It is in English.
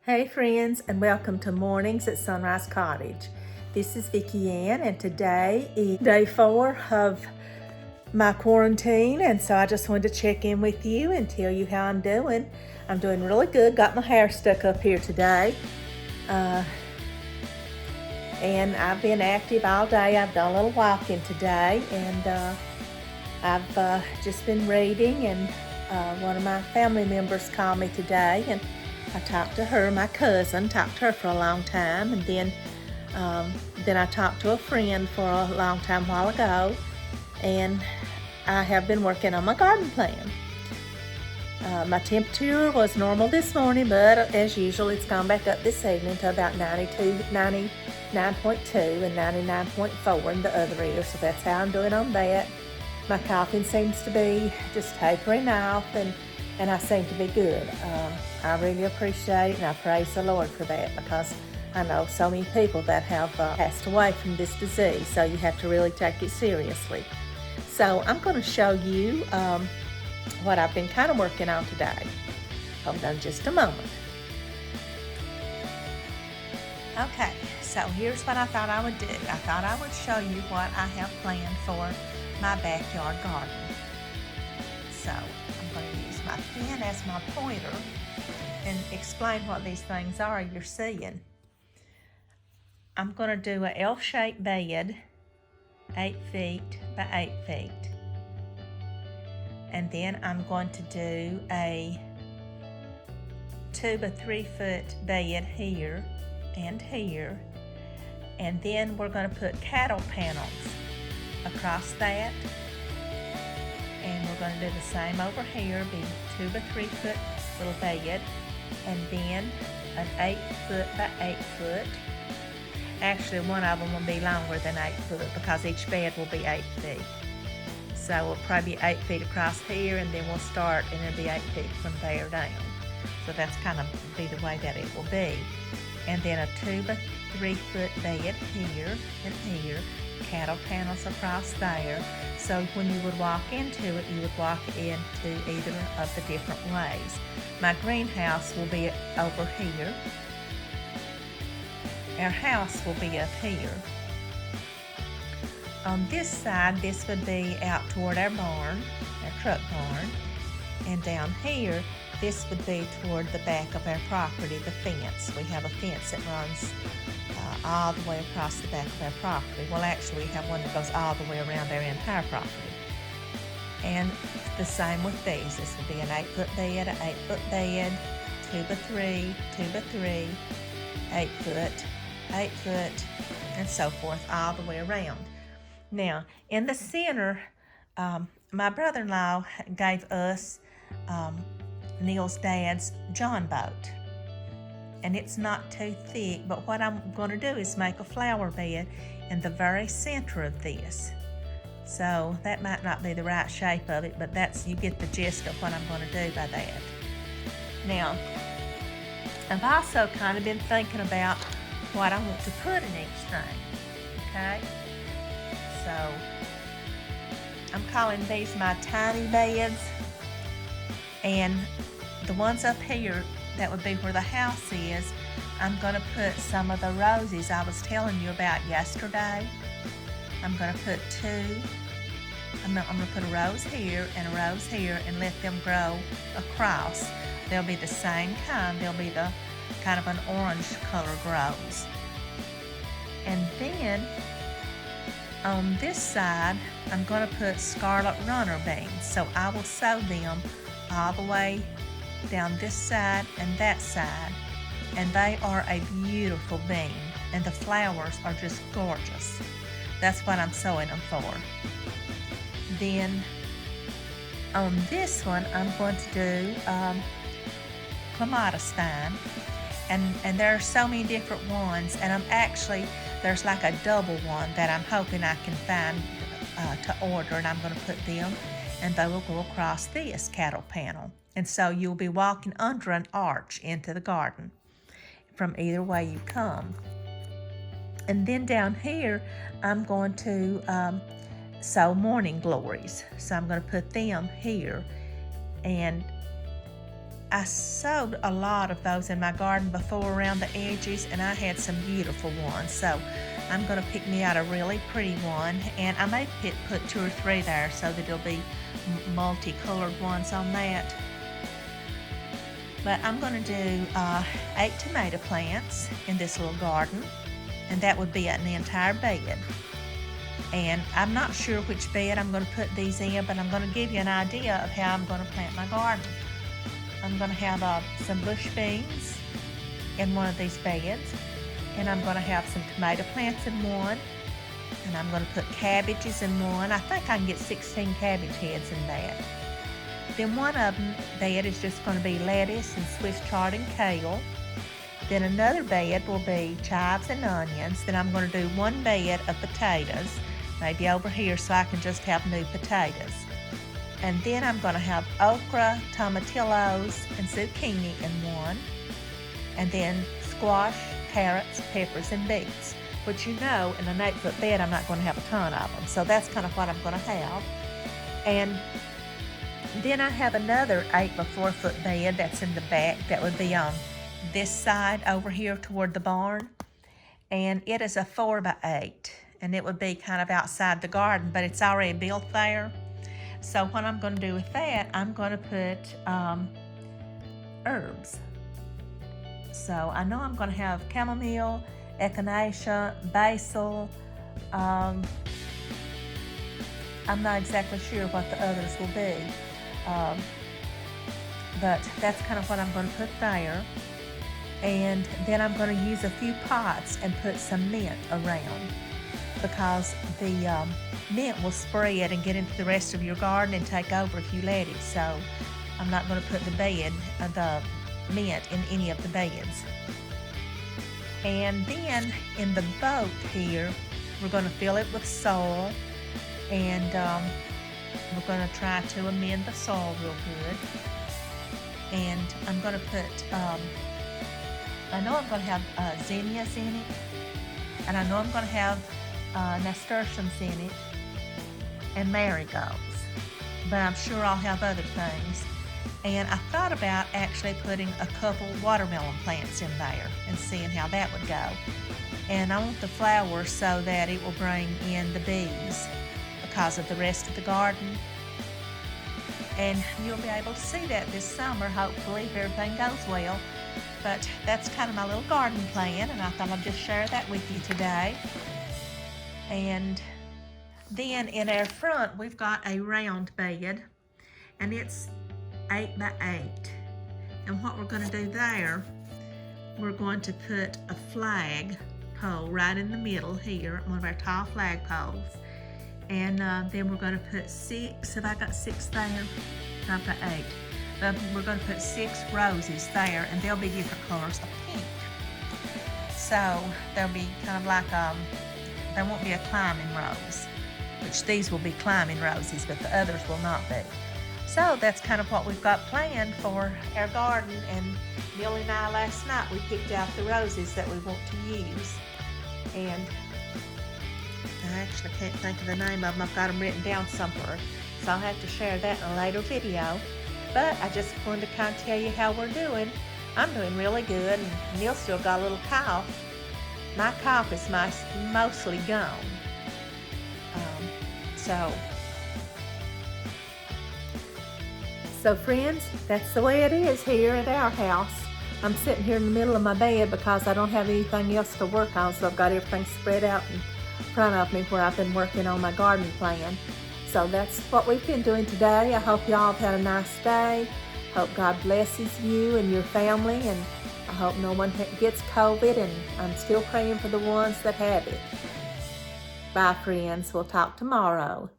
Hey friends, and welcome to Mornings at Sunrise Cottage. This is Vicki Ann, and today is day 4 of my quarantine, and so I just wanted to check in with you and tell you how I'm doing. I'm doing really good. Got my hair stuck up here today, and I've been active all day. I've done a little walking today, and I've just been reading, and one of my family members called me today, and I talked to her, my cousin, talked to her for a long time, and then I talked to a friend for a long time a while ago, and I have been working on my garden plan. My temperature was normal this morning, but as usual, it's gone back up this evening to about 99.2 and 99.4 in the other ear, so that's how I'm doing on that. My coughing seems to be just tapering off, and I seem to be good. I really appreciate it, and I praise the Lord for that, because I know so many people that have passed away from this disease, so you have to really take it seriously. So I'm going to show you what I've been kind of working on today. Hold on just a moment. Okay, so here's what I thought I would do. I thought I would show you what I have planned for my backyard garden. So I'm going to use my pen as my pointer and explain what these things are you're seeing. I'm going to do an L-shaped bed, 8 feet by 8 feet. And then I'm going to do a 2 by 3 foot bed here and here. And then we're going to put cattle panels across that. And we're going to do the same over here, be 2 by 3 foot little bed, and then an 8 foot by 8 foot. Actually, one of them will be longer than 8 foot because each bed will be 8 feet. So we'll probably be 8 feet across here, and then we'll start, and it'll be 8 feet from there down. So that's kind of be the way that it will be. And then a 2 by 3 foot bed here and here, cattle panels across there. So when you would walk into it, you would walk into either of the different ways. My greenhouse will be over here. Our house will be up here. On this side, this would be out toward our barn, our truck barn. And down here, this would be toward the back of our property, the fence. We have a fence that runs all the way across the back of our property. Well, actually, we have one that goes all the way around our entire property. And the same with these. This would be an 8 foot bed, an 8 foot bed, 2 by 3, 2 by 3, 8 foot, 8 foot, and so forth all the way around. Now, in the center, my brother-in-law gave us Neil's dad's John boat. And it's not too thick, but what I'm going to do is make a flower bed in the very center of this. So that might not be the right shape of it, but you get the gist of what I'm going to do by that. Now, I've also kind of been thinking about what I want to put in each thing, okay? So, I'm calling these my tiny beds, and the ones up here, that would be where the house is, I'm going to put some of the roses I was telling you about yesterday. I'm going to put I'm going to put a rose here and a rose here and let them grow across. They'll be the same kind. They'll be the kind of an orange color grows. And then on this side, I'm going to put scarlet runner beans. So I will sow them all the way down this side and that side. And they are a beautiful bean. And the flowers are just gorgeous. That's what I'm sowing them for. Then on this one, I'm going to do clematis vine. And there are so many different ones. And there's like a double one that I'm hoping I can find to order. And I'm going to put them, and they will go across this cattle panel. And so you'll be walking under an arch into the garden from either way you come. And then down here, I'm going to sow morning glories. So I'm going to put them here. And I sowed a lot of those in my garden before around the edges, and I had some beautiful ones. So I'm going to pick me out a really pretty one, and I may put 2 or 3 there so that there'll be multicolored ones on that. But I'm going to do 8 tomato plants in this little garden, and that would be an entire bed. And I'm not sure which bed I'm going to put these in, but I'm going to give you an idea of how I'm going to plant my garden. I'm going to have some bush beans in one of these beds, and I'm going to have some tomato plants in one, and I'm going to put cabbages in one. I think I can get 16 cabbage heads in that. Then one of them bed is just going to be lettuce and Swiss chard and kale. Then another bed will be chives and onions. Then I'm going to do one bed of potatoes, maybe over here so I can just have new potatoes. And then I'm going to have okra, tomatillos, and zucchini in one. And then squash, carrots, peppers, and beets, which in an 8-foot bed I'm not going to have a ton of them. So that's kind of what I'm going to have. And then I have another 8 by 4 foot bed that's in the back that would be on this side over here toward the barn. And it is a 4 by 8. And it would be kind of outside the garden, but it's already built there. So what I'm going to do with that, I'm going to put herbs. So I know I'm going to have chamomile, echinacea, basil. I'm not exactly sure what the others will be. But that's kind of what I'm going to put there. And then I'm going to use a few pots and put some mint around, because the mint will spread and get into the rest of your garden and take over if you let it. So I'm not going to put the mint in any of the beds. And then in the boat here, we're going to fill it with soil, and we're going to try to amend the soil real good. And I'm going to put, I know I'm going to have zinnias in it, and I know I'm going to have nasturtiums in it, and marigolds, but I'm sure I'll have other things. And I thought about actually putting a couple watermelon plants in there and seeing how that would go. And I want the flowers so that it will bring in the bees because of the rest of the garden. And you'll be able to see that this summer, hopefully, if everything goes well. But that's kind of my little garden plan, and I thought I'd just share that with you today. And then in our front, we've got a round bed, and it's 8 by 8. And what we're going to do there, we're going to put a flag pole right in the middle here, one of our tall flag poles. And then we're going to put 6, have I got 6 there? No, I've got 8. We're going to put 6 roses there, and they'll be different colors of pink. So they'll be kind of like, there won't be a climbing rose, which these will be climbing roses, but the others will not be. So that's kind of what we've got planned for our garden. And Millie and I last night, we picked out the roses that we want to use. And I actually can't think of the name of them. I've got them written down somewhere, so I'll have to share that in a later video. But I just wanted to kind of tell you how we're doing. I'm doing really good, and Neil still got a little cough. My cough is mostly gone. So friends, that's the way it is here at our house. I'm sitting here in the middle of my bed because I don't have anything else to work on, so I've got everything spread out in front of me where I've been working on my garden plan. So that's what we've been doing today. I hope y'all have had a nice day. Hope God blesses you and your family, and I hope no one gets COVID, and I'm still praying for the ones that have it. Bye friends, we'll talk tomorrow.